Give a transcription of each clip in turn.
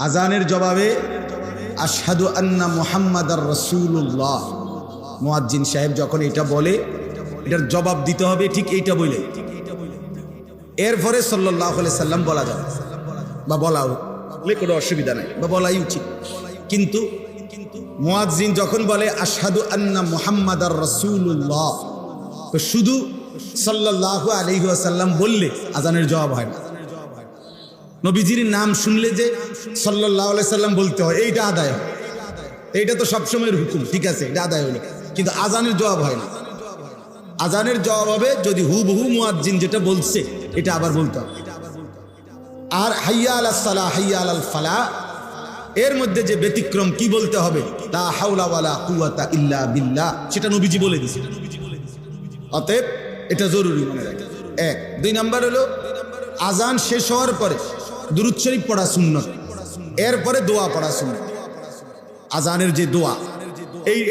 আজানের জবাবে আশহাদু আন্না মুহাম্মাদার রাসূলুল্লাহ, মুয়াজ্জিন সাহেব যখন এটা বলে এটার জবাব দিতে হবে ঠিক এইটা বলে, এরপরে সাল্লাল্লাহু আলাইহি সাল্লাম বলা যাবে বা বলাও কোনো অসুবিধা নাই বা বলাই উচিত। কিন্তু মুয়াজ্জিন যখন বলে আশহাদু আন্না মুহাম্মাদার রাসূলুল্লাহ, তো শুধু সাল্লাল্লাহু আলাইহি ওয়াসাল্লাম বললে আজানের জবাব হয় না। নবীজির নাম শুনলে যে সাল্লাল্লাহু আলাইহি সাল্লাম বলতে হয়, এইটা আদায় হয়। এইটা তো সবসময়ের হুকুম, ঠিক আছে, এটা আদায় হলো, কিন্তু আজানের জবাব হয় না। আজানের জবাব হবে যদি হুবহু মুয়াজ্জিন যেটা বলছে এটা আবার বলতে হবে। আর হাইয়া আলাস সালাহ হাইয়া আলাল ফালাহ এর মধ্যে যে ব্যতিক্রম কি বলতে হবে, লা হাওলা ওয়ালা কুওয়াতা ইল্লা বিল্লাহ, সেটা নবীজি বলে দিয়েছে। অতএব এটা জরুরি মনে রাখা। এক। দুই নাম্বার হলো আজান শেষ হওয়ার পরে দুরূদ শরীফ পড়া সুন্নাত, এরপরে দোয়া পড়া সুন্নাত। আজানের যে দোয়া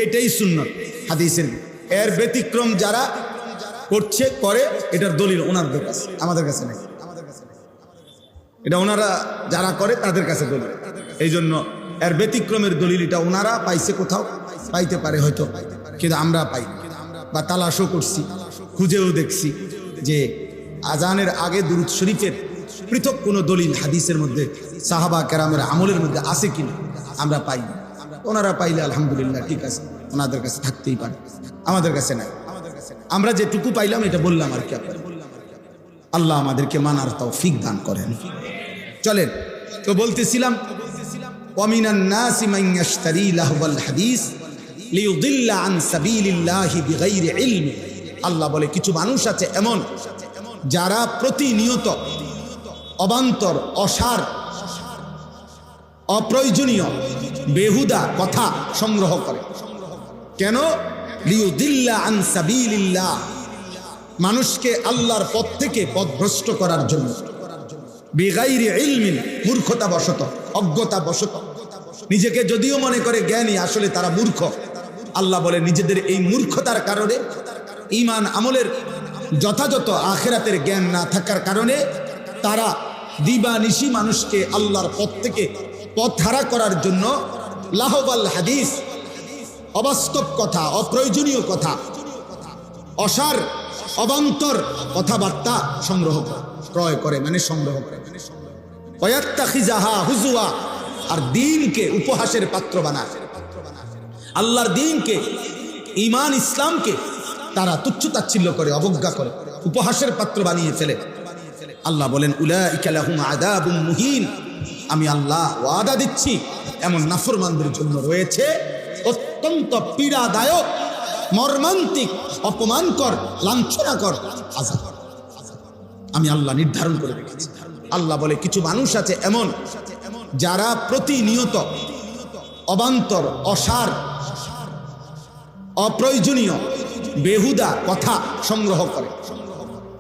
এটাই সুন্নাত হাদিসের। এর ব্যতিক্রম যারা করছে করে, এটার দলিল ওনাদের কাছে, আমাদের কাছে নাই। এটা ওনারা যারা করে তাদের কাছে দলিল। এই জন্য এর ব্যতিক্রমের দলিল এটা ওনারা পাইছে, কোথাও পাইতে পারে হয়তো, কিন্তু আমরা পাই বা তালাশও করছি, খুঁজেও দেখছি যে আজানের আগে দুরূদ শরীফের পৃথক কোনো দলিল হাদিসের মধ্যে সাহাবা কেরামের আমলের মধ্যে আছে কিনা আমরা পাই। ওনারা পাইলে আলহামদুলিল্লাহ, ঠিক আছে, ওনাদের কাছে থাকতেই পারে, আমাদের কাছে নাই। আমরা যেটুকু পাইলাম এটা বললাম আর কি। আপনার আল্লাহ আমাদেরকে মানার তৌফিক দান করেন। চলেন, তো বলতেছিলাম ওয়ামিনান নাসি মান ইয়াশতারি লাহওয়াল হাদিস লিয়ুদিল্লা আন সাবিলিল্লাহি বিগাইরি ইলমি। আল্লাহ বলে কিছু মানুষ আছে এমন যারা প্রতিনিয়ত অবান্তর, অসার, অপ্রয়োজনীয়, বেহুদা কথা সংগ্রহ করে। কেন? লিয়ুদিল্লা আন সাবিলিল্লাহ, মানুষকে আল্লাহর পথ থেকে পথভ্রষ্ট করার জন্য। বিগাইরি ইলমিন, মূর্খতা বশত, অজ্ঞতা বশত, নিজেকে যদিও মনে করে জ্ঞানী, আসলে তারা মূর্খ। আল্লাহ বলে নিজেদের এই মূর্খতার কারণে, ঈমান আমলের যথাযথ আখিরাতের জ্ঞান না থাকার কারণে তারা দিবানিশি মানুষকে আল্লাহর পথ থেকে পথহারা করার জন্য লাহওয়াল হাদিস, অবাস্তব কথা, অপ্রয়োজনীয় কথা, অসার, অবান্তর কথাবার্তা সংগ্রহ করে, ক্রয় করে, মানে সংগ্রহ করে। ওয়াত্তাখিজাহা হুজুয়া, আর দ্বীনকে উপহাসের পাত্র বানায়। আল্লাহর দ্বীনকে, ঈমান ইসলামকে তারা তুচ্ছ-তাচ্ছিল্য করে, অবজ্ঞা করে, উপহাসের পাত্র বানিয়ে ফেলে। আল্লাহ বলেন উলাইকা লাহুম আযাবুম মুহিন, আমি আল্লাহ ওয়াদা দিচ্ছি এমন নাফরমানদের জন্য রয়েছে অত্যন্ত পীড়াদায়ক, মর্মান্তিক, অপমানকর, লাঞ্ছনাকর আযাব। আমি আল্লাহ নির্ধারণ করে রেখেছি। আল্লাহ বলে কিছু মানুষ আছে এমন যারা প্রতিনিয়ত অবান্তর, অসার, অপ্রয়োজনীয়, বেহুদা কথা সংগ্রহ করে।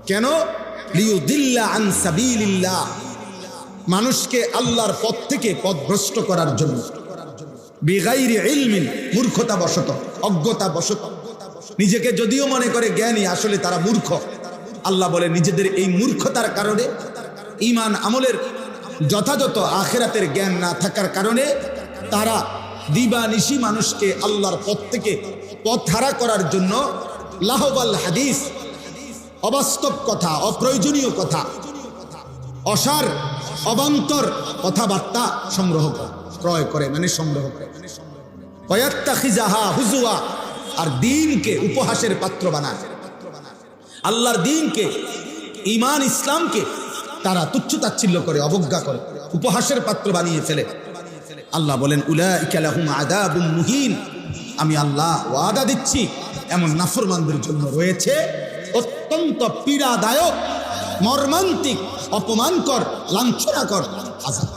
কেন? লিয়ুদিল্লা আন সাবিলিল্লাহ, মানুষকে আল্লাহর পথ থেকে পথভ্রষ্ট করার জন্য। বিগাইরি ইলমিন, মূর্খতা বশত, অজ্ঞতা বশত, নিজেকে যদিও মনে করে জ্ঞানী, আসলে তারা মূর্খ। আল্লাহ বলে নিজেদের এই মূর্খতার কারণে, ঈমান আমলের যথাযথ আখিরাতের জ্ঞান না থাকার কারণে তারা দিবানিশি মানুষকে আল্লাহর পথ থেকে পথহারা করার জন্য লাহওয়াল হাদিস, অবাস্তব কথা, অপ্রয়োজনীয় কথা, অসার, অবান্তর কথাবার্তা সংগ্রহ করে, ক্রয় করে, মানে সংগ্রহ করে। ওয়াত্তাখিজাহা হুজুয়া, আর দ্বীনকে উপহাসের পাত্র বানায়। আল্লাহর দ্বীনকে, ঈমান ইসলামকে তারা তুচ্ছ-তাচ্ছিল্য করে, অবজ্ঞা করে, উপহাসের পাত্র বানিয়ে ফেলে। আল্লাহ বলেন উলাইকা লাহুম আযাবুম মুহিন, আমি আল্লাহ ওয়াদা দিচ্ছি এমন নাফরমানদের জন্য রয়েছে অত্যন্ত পীড়াদায়ক, মর্মান্তিক, অপমানকর, লাঞ্ছনাকর আযাব।